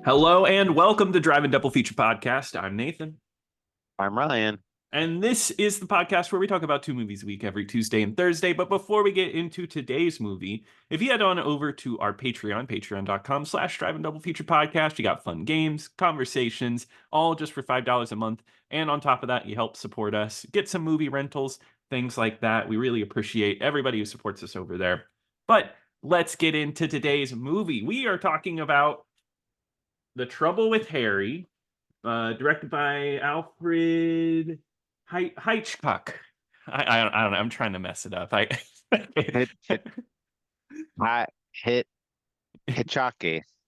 Hello and welcome to Drive and Double Feature Podcast. I'm Nathan. I'm Ryan. And this is the podcast where we talk about two movies a week every Tuesday and Thursday. But before we get into today's movie, if you head on over to our Patreon, patreon.com/Drive and Double Feature Podcast, you got fun games, conversations, all just for $5 a month. And on top of that, you help support us, get some movie rentals, things like that. We really appreciate everybody who supports us over there. But let's get into today's movie. We are talking about The Trouble with Harry, directed by Alfred Hitchcock. I don't know. I'm trying to mess it up. Hit, hit, hot, hit, Hitchcock.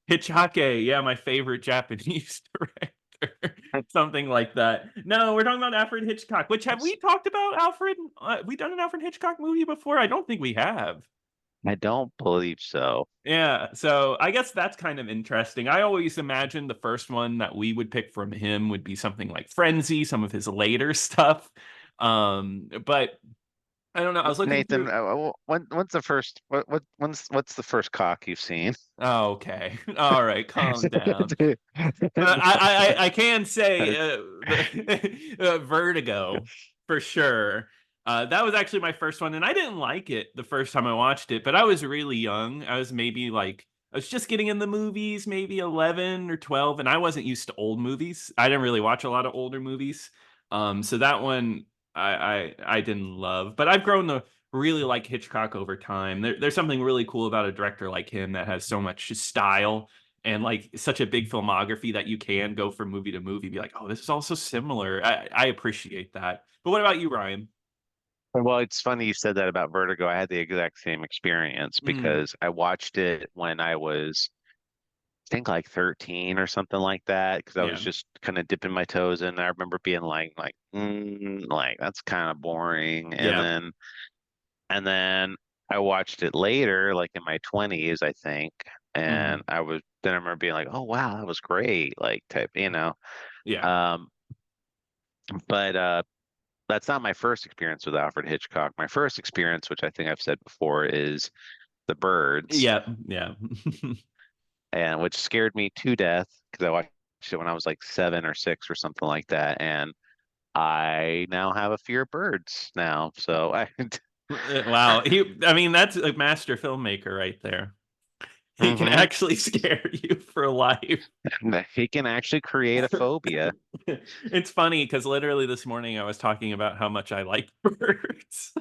Hitchcock, yeah, my favorite Japanese director. Something like that. No, we're talking about Alfred Hitchcock. Which have we talked about Alfred? We done an Alfred Hitchcock movie before? I don't think we have. I don't believe so. Yeah, so I guess that's kind of interesting. I always imagined the first one that we would pick from him would be something like Frenzy, some of his later stuff. But I don't know. I was looking Nathan, through. what's the first? What's the first cock you've seen? Oh, okay, all right, calm down. I can say Vertigo for sure. That was actually my first one, and I didn't like it the first time I watched it, but I was really young. I was maybe like I was just getting in the movies, maybe 11 or 12, and I wasn't used to old movies. I didn't really watch a lot of older movies. So that one I didn't love, but I've grown to really like Hitchcock over time. There's something really cool about a director like him that has so much style and like such a big filmography that you can go from movie to movie, be like, oh, this is also similar. I appreciate that. But what about you, Ryan? Well, it's funny you said that about Vertigo. I had the exact same experience Mm, because I watched it when I was, I think, like 13 or something like that, because I was yeah. just kind of dipping my toes in. I remember being like that's kind of boring. Yeah. And then I watched it later, like in my 20s, I think. And Hmm. I remember being like, oh, wow, that was great. Like, type. Yeah. Um, but that's not my first experience with Alfred Hitchcock. My first experience, which I think I've said before, is The Birds, Yeah. Yeah. and which scared me to death because I watched it when I was like 7 or 6 or something like that. And I now have a fear of birds now. So I, Wow. I mean, that's a master filmmaker right there. He can hmm actually scare you for life. He can actually create a phobia. It's funny because literally this morning I was talking about how much I like birds.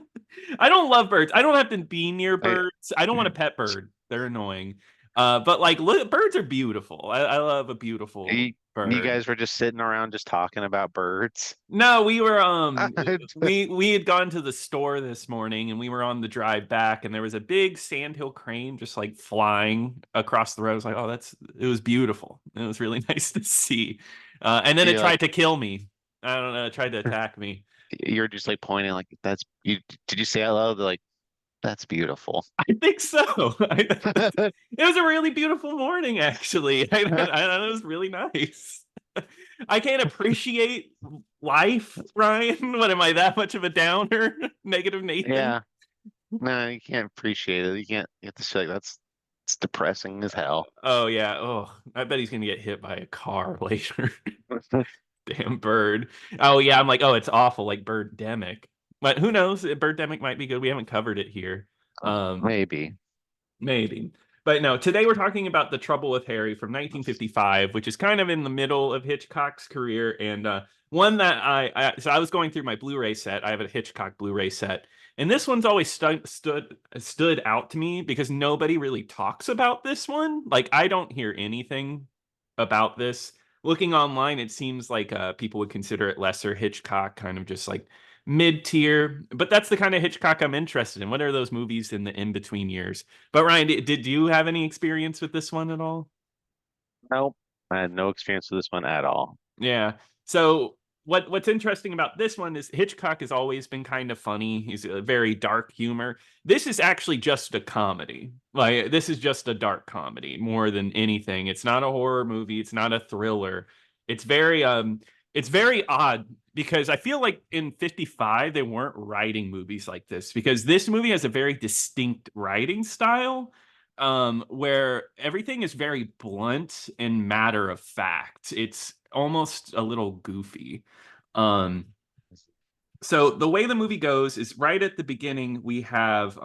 I don't love birds. I don't have to be near I, birds. I don't want a pet bird. They're annoying. But like look, birds are beautiful. I love a beautiful you bird. guys were just sitting around just talking about birds. No, we had gone to the store this morning and we were on the drive back and there was a big sandhill crane just like flying across the road. I was like, oh, it was beautiful. It was really nice to see. And then it You're like tried to kill me. I don't know, it tried to attack me. you're just like pointing like that's you. Did you say hello? They're like that's beautiful. I think so. It was a really beautiful morning, actually. I thought it was really nice. I can't appreciate life, Ryan. What am I, that much of a downer? Negative Nathan? Yeah, no, you can't appreciate it. You can't. You have to say like that's it's depressing as hell. Oh yeah. Oh, I bet he's gonna get hit by a car later. Damn bird. Oh yeah. I'm like, oh, it's awful, like Birdemic. But who knows? Birdemic might be good. We haven't covered it here. Um, Maybe. Maybe. But no, today we're talking about The Trouble with Harry from 1955, which is kind of in the middle of Hitchcock's career and one that so I was going through my Blu-ray set. I have a Hitchcock Blu-ray set. And this one's always stood out to me because nobody really talks about this one. Like I don't hear anything about this. Looking online, it seems like people would consider it lesser Hitchcock, kind of just like mid tier. But that's the kind of Hitchcock I'm interested in. What are those movies in the in between years? But Ryan, did you have any experience with this one at all? Nope. I had no experience with this one at all. Yeah. So what's interesting about this one is Hitchcock has always been kind of funny. He's a very dark humor. This is actually just a comedy. Like this is just a dark comedy more than anything. It's not a horror movie. It's not a thriller. It's it's very odd because I feel like in 55 they weren't writing movies like this because this movie has a very distinct writing style. where everything is very blunt and matter of fact. It's almost a little goofy. Um, so the way the movie goes is right at the beginning we have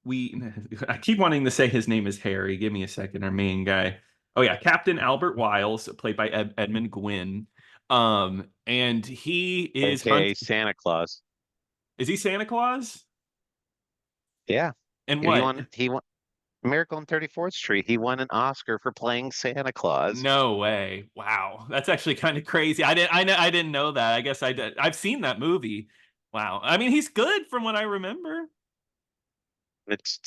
we I keep wanting to say his name is Harry. Give me a second. Our main guy. Oh yeah, Captain Albert Wiles, played by Edmund Gwynn. And he is AKA Santa Claus. Is he Santa Claus? Yeah. And He what? won he won Miracle on 34th Street. He won an Oscar for playing Santa Claus. No way. Wow. That's actually kind of crazy. I didn't know that. I guess I did. I've seen that movie. Wow. I mean, he's good from what I remember. It's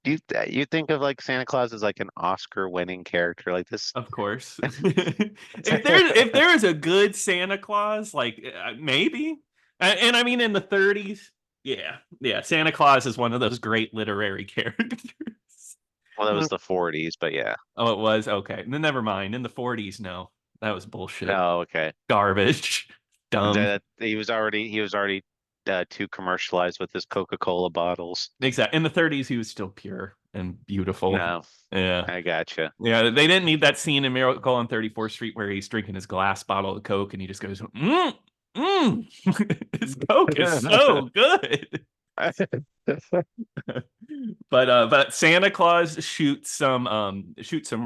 you think of like Santa Claus as like an Oscar winning character like this? Of course. If there is a good Santa Claus, like maybe. And I mean in the 30s, yeah. Yeah, Santa Claus is one of those great literary characters. Well, that was the 40s, but yeah. Oh, it was? Okay. Then never mind. In the 40s, no. That was bullshit. Oh, okay. Garbage. Dumb. That he was already too commercialized with his Coca-Cola bottles. Exactly. In the 30s, he was still pure and beautiful. No, Yeah. I gotcha. Yeah, they didn't need that scene in Miracle on 34th Street where he's drinking his glass bottle of Coke and he just goes, His Coke is so good. But Santa Claus shoots some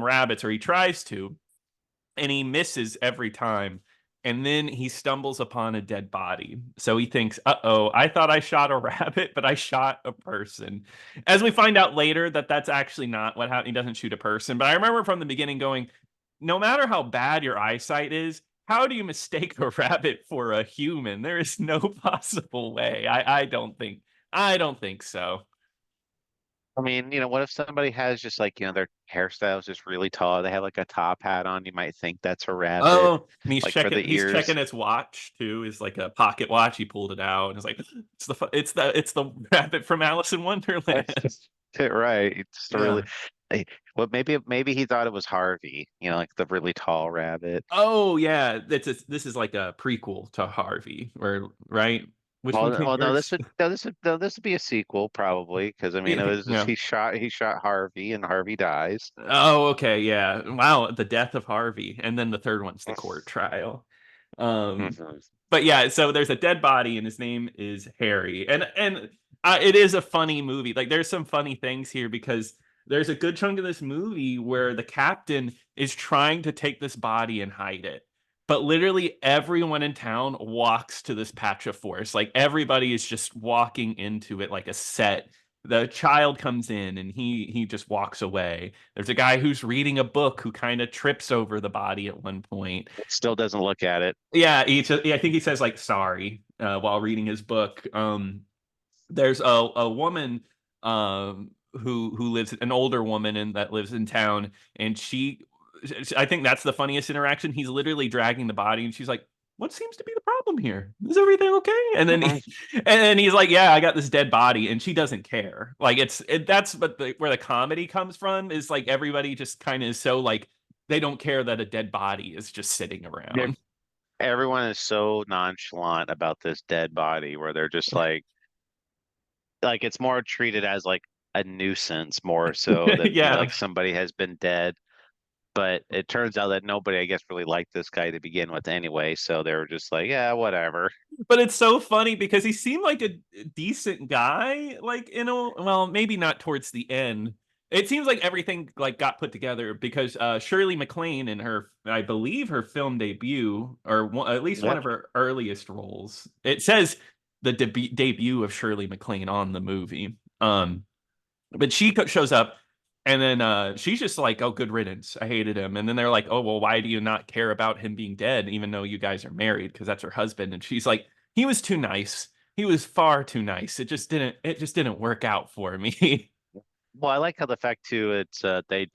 rabbits, or he tries to, and he misses every time. And then he stumbles upon a dead body. So he thinks, uh-oh, I thought I shot a rabbit, but I shot a person. As we find out later that that's actually not what happened. He doesn't shoot a person. But I remember from the beginning going, no matter how bad your eyesight is, how do you mistake a rabbit for a human? There is no possible way. I don't think so. I mean, what if somebody has just like, their hairstyle is just really tall. They have like a top hat on. You might think that's a rabbit, Oh, and like for the he's checking ears. his watch too. Is like a pocket watch. He pulled it out and it's like it's the rabbit from Alice in Wonderland. That's just right. It's just really, Yeah. well, maybe he thought it was Harvey, like the really tall rabbit. Oh yeah, this is like a prequel to Harvey, or right? Which one came Well, no, first? this would be a sequel probably because I mean it was Yeah. he shot Harvey and Harvey dies. Oh, okay, yeah. Wow, the death of Harvey, and then the third one's the court trial. Um, Mhm. but yeah, so there's a dead body, and his name is Harry, and it is a funny movie. Like, there's some funny things here because there's a good chunk of this movie where the captain is trying to take this body and hide it, but literally everyone in town walks to this patch of forest. Like, everybody is just walking into it like a set. The child comes in and he just walks away. There's a guy who's reading a book who kind of trips over the body at one point. Still doesn't look at it. Yeah, I think he says like sorry while reading his book. There's a woman who lives, an older woman and that lives in town, and I think that's the funniest interaction. He's literally dragging the body, and she's like, "What seems to be the problem here? Is everything okay?" And then and then he's like, "Yeah, I got this dead body," and she doesn't care. Like that's what where the comedy comes from, is like everybody just kind of is so like they don't care that a dead body is just sitting Yeah. around. Everyone is so nonchalant about this dead body where they're just like it's more treated as like a nuisance more so than Yeah. like somebody has been dead. But it turns out that nobody, I guess, really liked this guy to begin with anyway. So they were just like, yeah, whatever. But it's so funny because he seemed like a decent guy, like, well, maybe not towards the end. It seems like everything like got put together because Shirley MacLaine, in her, I believe, her film debut, or at least one Yep. of her earliest roles. It says the debut of Shirley MacLaine on the movie. But she shows up, and then she's just like, "Oh, good riddance. I hated him." And then they're like, "Oh, well, why do you not care about him being dead, even though you guys are married?" Because that's her husband. And she's like, "He was too nice. He was far too nice. It just didn't. It just didn't work out for me." Well, I like how the fact too, it's eh, they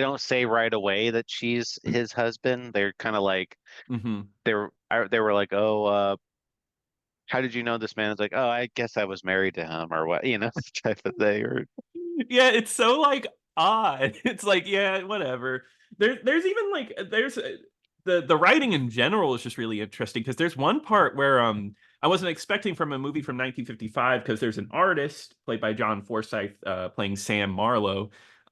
don't say right away that she's his husband. They're kind of like Hmm. they were like, oh, how did you know this man? It's like, oh, I guess I was married to him or what, type of thing. Or Yeah, it's so like odd. It's like, yeah, whatever. There's even like the writing in general is just really interesting because there's one part where I wasn't expecting from a movie from 1955 because there's an artist played by John Forsythe playing Sam Marlowe.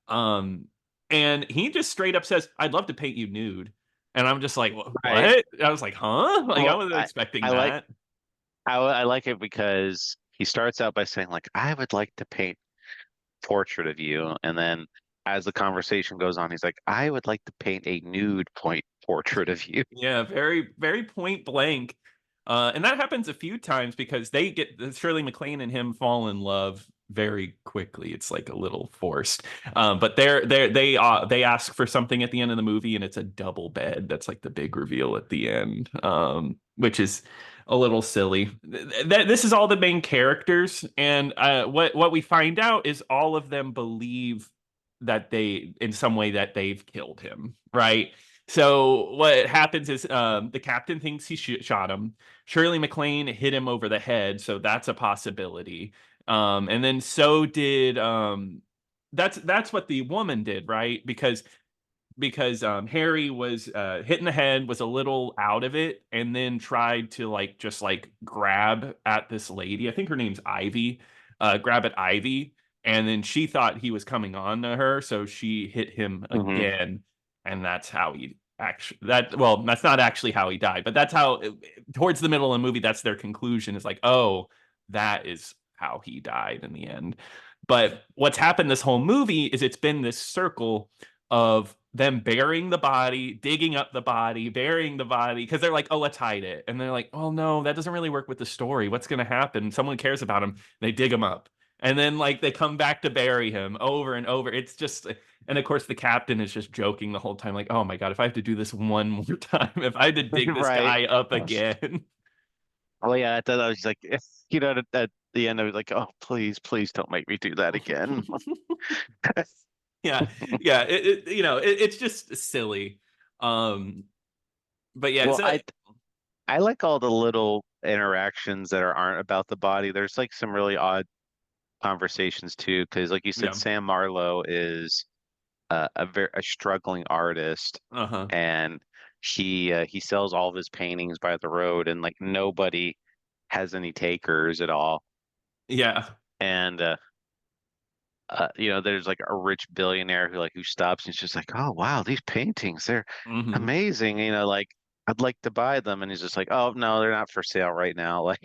Um, and he just straight up says, I'd love to paint you nude. And I'm just like, Right. what? I was like, huh? Like, I Well, wasn't expecting I like that. I like it because he starts out by saying like, I would like to paint portrait of you, and then as the conversation goes on, he's like, I would like to paint a nude point portrait of you. Yeah, very, very point blank. And that happens a few times because they get Shirley MacLaine and him fall in love very quickly. It's like a little forced. But they ask for something at the end of the movie, and it's a double bed. That's like the big reveal at the end, which is a little silly. This is all the main characters, and what we find out is all of them believe that they, in some way, that they've killed him, right? So what happens is the captain thinks he shot him. Shirley MacLaine hit him over the head, so that's a possibility. And then so did that's what the woman did, right? Because Harry was hit in the head, was a little out of it, and then tried to like just like grab at this lady. I think her name's Ivy. Grab at Ivy, and then she thought he was coming on to her, so she hit him Hmm. again, and that's how he actually that well, that's not actually how he died, but that's how towards the middle of the movie, that's their conclusion is like, oh, that is how he died in the end. But what's happened this whole movie is it's been this circle of them burying the body, digging up the body, burying the body, because they're like, oh, let's hide it. And they're like, oh, no, that doesn't really work with the story. What's going to happen? Someone cares about him. They dig him up. And then, like, they come back to bury him over and over. It's just, and of course, the captain is just joking the whole time, like, oh my God, if I have to do this one more time, if I had to dig this Right. guy up again. Oh yeah, I thought I was like, at the end, I was like, oh, please, please don't make me do that again. Yeah. Yeah. It's just silly. Um, but yeah, Well, I like all the little interactions that aren't about the body. There's like some really odd conversations too, because like you said, yeah. Sam Marlowe is a struggling artist, Uh-huh. and he sells all of his paintings by the road, and like nobody has any takers at all. Yeah. And there's like a rich billionaire who stops and he's just like, oh wow, these paintings, they're Hmm. amazing. Like I'd like to buy them, and he's just like, oh no, they're not for sale right now. Like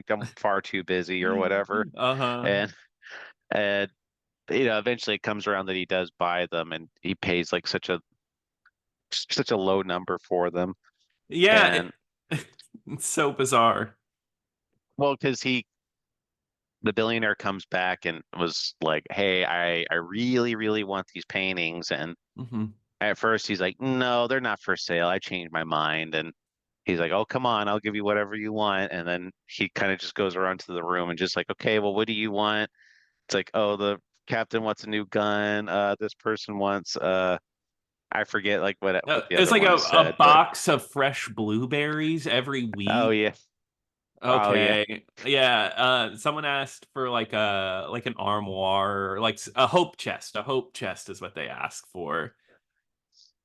I'm far too busy or whatever. Uh-huh. And and eventually it comes around that he does buy them, and he pays like such a low number for them. Yeah, And it's so bizarre. well, because the billionaire comes back and was like, hey, I really, really want these paintings. And Hmm. at first he's like, no, they're not for sale. I changed my mind. And he's like, oh, come on, I'll give you whatever you want. And then he kind of just goes around to the room and just like, okay, well, what do you want? It's like, oh, the captain wants a new gun. This person wants I forget like what the It's other like one a said, but box of fresh blueberries every oh week. yeah. Oh yeah. Okay. Yeah. Someone asked for like an armoire, or like a hope chest. A hope chest is what they ask for.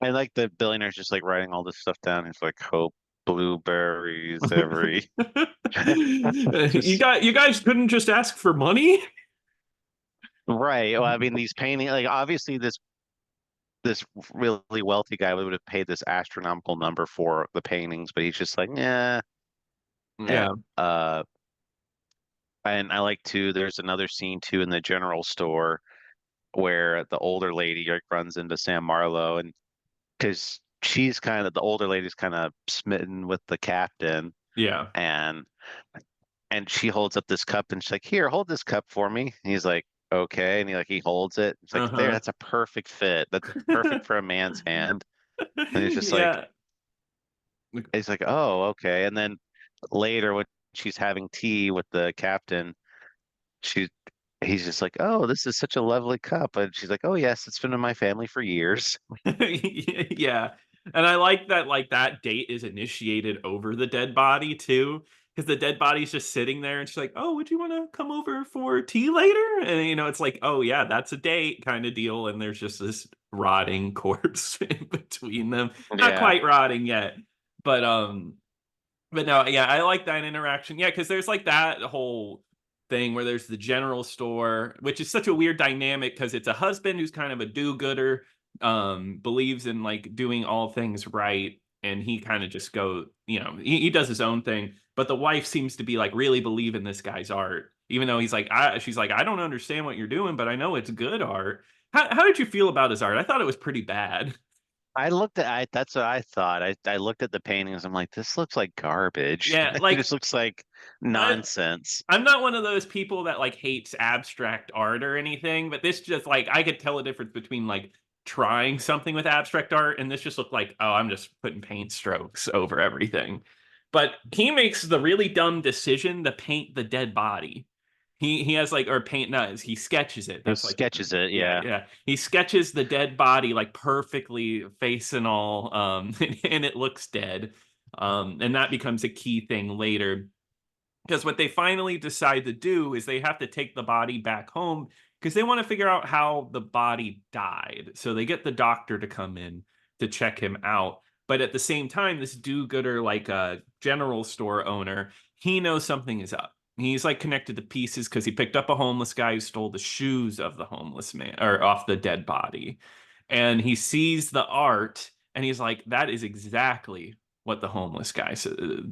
And like the billionaire's just like writing all this stuff down. He's like, hope blueberries every just You guys couldn't just ask for money? right. Well, I mean, these painting, like obviously this really wealthy guy would have paid this astronomical number for the paintings, but he's just like, yeah, yeah. Yeah. Uh, and I like to. There's another scene too in the general store where the older lady like runs into Sam Marlowe, and because she's kind of the older lady's kind of smitten with the captain, Yeah. and she holds up this cup and she's like, here, hold this cup for me. And he's like, okay. And he holds it. It's like, there, Uh-huh. that's a perfect fit. That's perfect for a man's hand. And he's just like, Yeah. he's like, oh, okay. And then later when she's having tea with the captain, she he's just like, oh, this is such a lovely cup. And she's like, oh yes, it's been in my family for years. Yeah. And I like that date is initiated over the dead body too. Because the dead body's just sitting there and she's like, oh, would you want to come over for tea later? And it's like, oh yeah, that's a date kind of deal. And there's just this rotting corpse in between them. Not Yeah. quite rotting yet. But But no, yeah, I like that interaction. Yeah, because there's like that whole thing where there's the general store, which is such a weird dynamic because it's a husband who's kind of a do-gooder, believes in like doing all things right, and he kind of just he does his own thing. But the wife seems to be like really believe in this guy's art, even though she's like, I don't understand what you're doing, but I know it's good art. How did you feel about his art? I thought it was pretty bad. That's what I thought. I looked at the paintings. I'm like, this looks like garbage. Yeah, It like just looks like I, nonsense. I'm not one of those people that like hates abstract art or anything, but this just like I could tell a difference between like trying something with abstract art and this just looked like, oh, I'm just putting paint strokes over everything. But he makes the really dumb decision to paint the dead body. He has like or paint no, he sketches it. He That's like sketches it, yeah, yeah. yeah. He sketches the dead body like perfectly, face and all, and it looks dead. And that becomes a key thing later because what they finally decide to do is they have to take the body back home because they want to figure out how the body died. So they get the doctor to come in to check him out. But at the same time, this do-gooder, like a general store owner, he knows something is up. He's like connected to pieces because he picked up a homeless guy who stole the shoes of the homeless man or off the dead body. And he sees the art and he's like, that is exactly what the homeless guy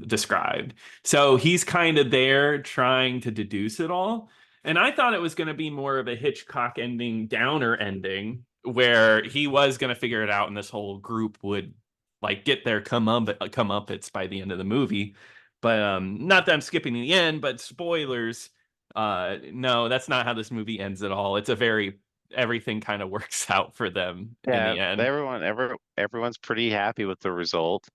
described. So he's kind of there trying to deduce it all. And I thought it was going to be more of a Hitchcock ending, downer ending, where he was going to figure it out and this whole group would like get their comeuppance by the end of the movie. But not that I'm skipping the end, but spoilers. No, that's not how this movie ends at all. It's a very everything kind of works out for them in Yeah, the end, everyone's pretty happy with the result.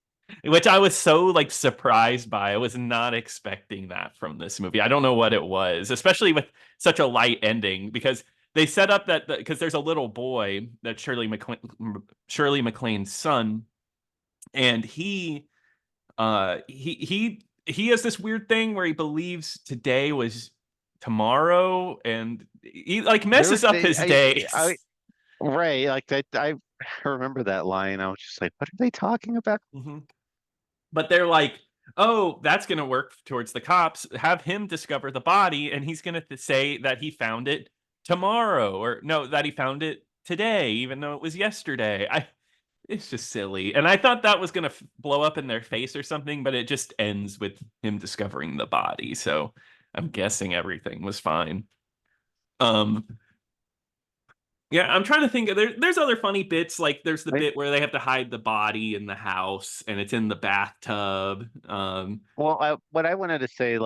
which I was so like surprised by. I was not expecting that from this movie. I don't know what it was, especially with such a light ending because they set up that because there's a little boy that Shirley MacLaine's son, and he has this weird thing where he believes today was tomorrow, and he like There messes was up his I days. right, like that I remember that line. I was just like, what are they talking about? Mhm. But they're like, oh, that's going to work towards the cops. Have him discover the body, and he's going to say that he found it tomorrow, or no, that he found it today, even though it was yesterday. It's just silly, and I thought that was going to blow up in their face or something, but it just ends with him discovering the body. So I'm guessing everything was fine. Um, Yeah, I'm trying to think. There's other funny bits. Like there's the Like, bit where they have to hide the body in the house, and it's in the bathtub. well, what I wanted to say,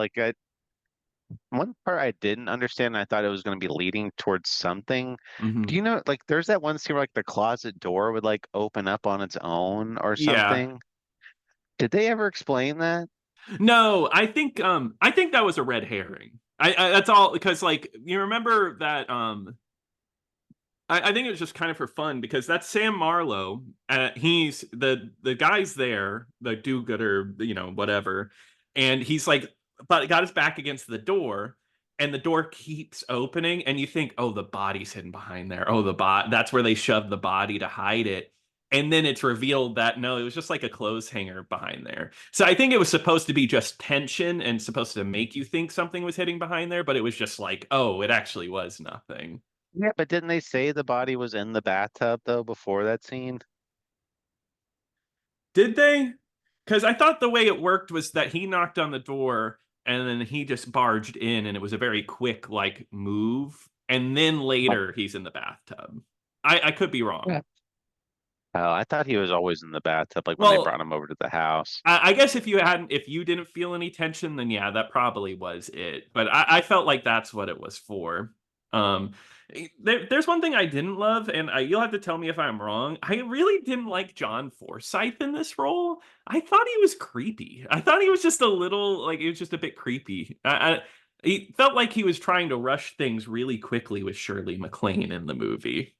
one part I didn't understand, and I thought it was going to be leading towards something. Do Mhm. you know, like, there's that one scene where like the closet door would like open up on its own or Yeah. something? Did they ever explain that? No, I think that was a red herring. I that's all because like you remember that I think it was just kind of for fun because that's Sam Marlowe. He's the guy's there, the do-gooder, whatever, and he's like, but got his back against the door, and the door keeps opening, and you think, oh, the body's hidden behind there. Oh, that's where they shoved the body to hide it. And then it's revealed that no, it was just like a clothes hanger behind there. So I think it was supposed to be just tension and supposed to make you think something was hidden behind there, but it was just like, oh, it actually was nothing. Yeah, but didn't they say the body was in the bathtub though before that scene? Did they? Because I thought the way it worked was that he knocked on the door and then he just barged in, and it was a very quick like move. And then Oh, later he's in the bathtub. I could be yeah. wrong. Oh, I thought he was always in the bathtub, like when they Well, brought him over to the house. I guess if you didn't feel any tension, then yeah, that probably was it. But I felt like that's what it was for. Um, there's one thing I didn't love, and you'll have to tell me if I'm wrong. I really didn't like John Forsythe in this role. I thought he was creepy. I thought he was just a little like he was just a bit creepy. He felt like he was trying to rush things really quickly with Shirley MacLaine in the movie.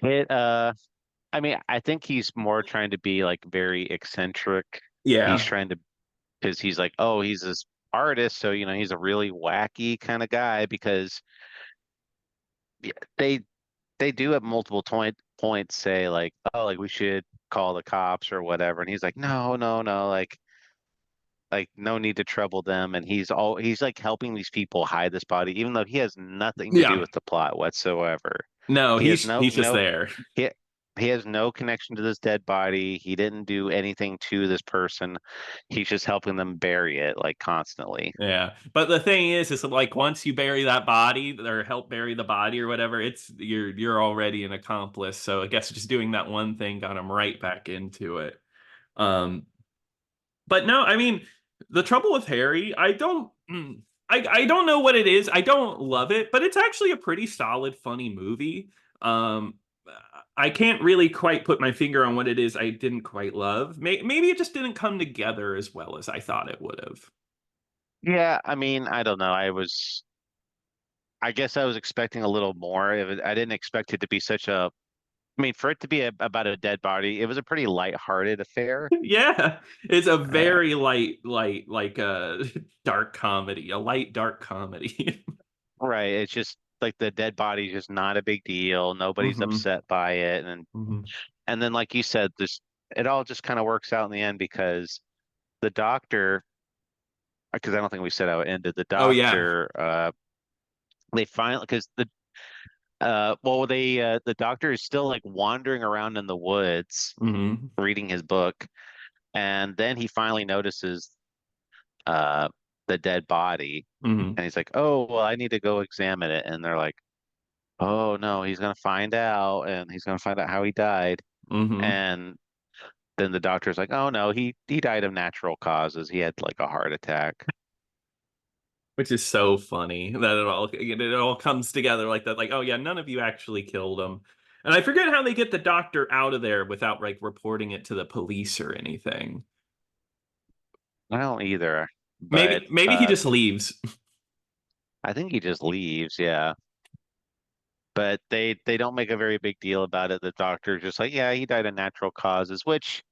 It I mean, I think he's more trying to be like very eccentric. He's Yeah. trying to because he's like, oh, he's this artist, so he's a really wacky kind of guy because yeah, they do at multiple points say like, oh, like we should call the cops or whatever, and he's like, no, no, no, like like no need to trouble them, and he's like helping these people hide this body, even though he has nothing to do Yeah. with the plot whatsoever. No, He has he's just there. he he has no connection to this dead body. He didn't do anything to this person. He's just helping them bury it like constantly. Yeah. But the thing is like once you bury that body or help bury the body or whatever, it's you're already an accomplice. So I guess just doing that one thing got him right back into it. Um, but no, I mean, the trouble with Harry, I don't know what it is. I don't love it, but it's actually a pretty solid, funny movie. Um, I can't really quite put my finger on what it is I didn't quite love. Maybe it just didn't come together as well as I thought it would have. Yeah, I mean, I don't know. I guess I was expecting a little more. I didn't expect it to be such a, I mean, for it to be about a dead body, it was a pretty lighthearted affair. Yeah, it's a Uh, very light, like a dark comedy, a light dark comedy. right. It's just like the dead body is just not a big deal. Nobody's hmm upset by it. hmm And then like you said, this it all just kind of works out in the end because the doctor, because I don't think we said how it ended. The Oh yeah. doctor, they finally, because the doctor is still like wandering around in the woods hmm reading his book, and then he finally notices uh the dead body, hmm and he's like, "Oh, well, I need to go examine it." And they're like, "Oh no, he's gonna find out, and he's gonna find out how he died." hmm And then the doctor's like, "Oh no, he died of natural causes. He had like a heart attack." Which is so funny that it all comes together like that. Like, oh yeah, none of you actually killed him. And I forget how they get the doctor out of there without like reporting it to the police or anything. I don't either, but Maybe he just leaves. I think he just leaves. Yeah. But they don't make a very big deal about it. The doctor's just like, yeah, he died of natural causes, which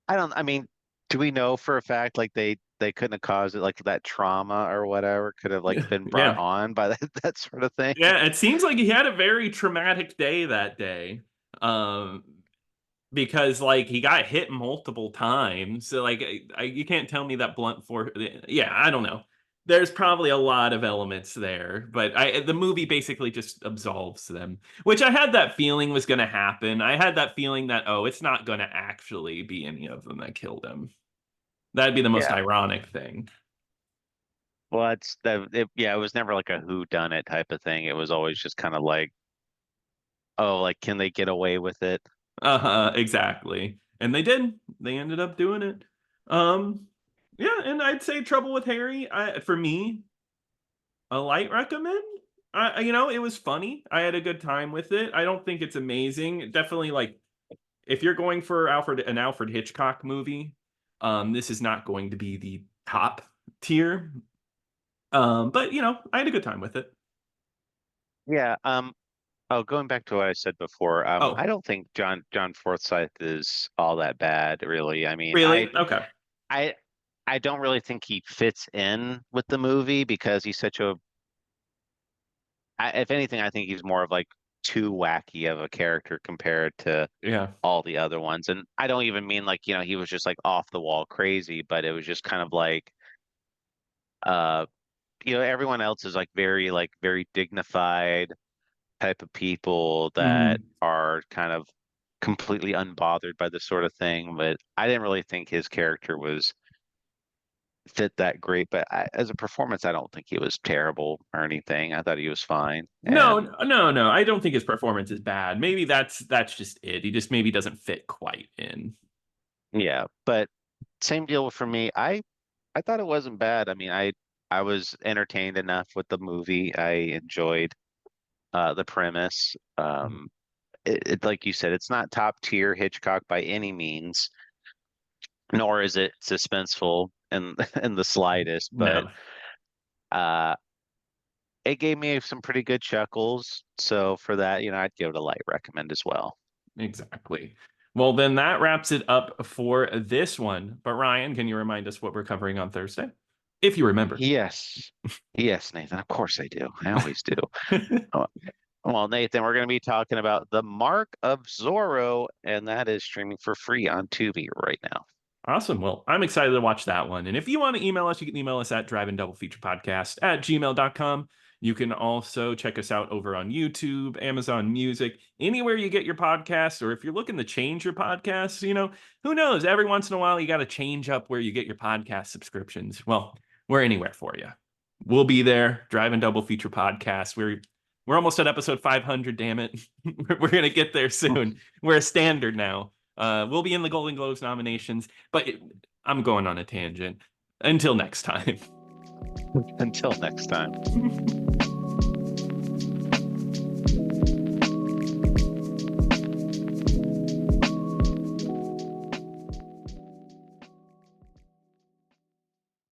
I mean, do we know for a fact like they couldn't have caused it, like that trauma or whatever could have like been brought Yeah. on by that sort of thing? Yeah, it seems like he had a very traumatic day that day. Um, because like he got hit multiple times. So like you can't tell me that blunt force. Yeah, I don't know. There's probably a lot of elements there, but the movie basically just absolves them, which I had that feeling was going to happen. I had that feeling that oh, it's not going to actually be any of them that killed him. That'd be the most Yeah. ironic thing. Well, yeah, it was never like a who done it type of thing. It was always just kind of like, oh, like can they get away with it? Exactly. And they did. They ended up doing it. Um, yeah, and I'd say Trouble with Harry, for me, a light recommend. It was funny. I had a good time with it. I don't think it's amazing. Definitely, like, if you're going for an Alfred Hitchcock movie, this is not going to be the top tier. But I had a good time with it. Yeah. Oh, going back to what I said before, I Oh, don't think John Forsythe is all that bad, really. I mean, really? Okay. I I don't really think he fits in with the movie because he's such a if anything, I think he's more of like too wacky of a character compared to Yeah. all the other ones. And I don't even mean like, he was just like off the wall crazy, but it was just kind of uh, everyone else is like very dignified type of people that hmm are kind of completely unbothered by this sort of thing. But I didn't really think his character was fit that great. But as a performance, I don't think he was terrible or anything. I thought he was fine. No, And no. I don't think his performance is bad. Maybe that's just it. He just maybe doesn't fit quite in. yeah, but same deal for me. I thought it wasn't bad. I mean, I was entertained enough with the movie. I enjoyed the premise. It like you said, it's not top tier Hitchcock by any means, nor is it suspenseful in in the slightest, but No, uh it gave me some pretty good chuckles. So for that, I'd give it a light recommend as well. exactly. Well, then that wraps it up for this one. But Ryan, can you remind us what we're covering on Thursday? If you remember. Yes. Yes, Nathan. Of course I do. I always do. Uh, Well, Nathan, we're going to be talking about The Mark of Zorro, and that is streaming for free on Tubi right now. Awesome. Well, I'm excited to watch that one. And if you want to email us, you can email us at driveandoublefeaturepodcast@gmail.com. You can also check us out over on YouTube, Amazon Music, anywhere you get your podcasts. Or if you're looking to change your podcasts, who knows? Every once in a while, you got to change up where you get your podcast subscriptions. Well, we're anywhere for you. We'll be there. Drive and Double Feature Podcast. We're almost at episode 500. Damn it, we're gonna get there soon. We're a standard now. We'll be in the Golden Globes nominations, but I'm going on a tangent. Until next time. Until next time.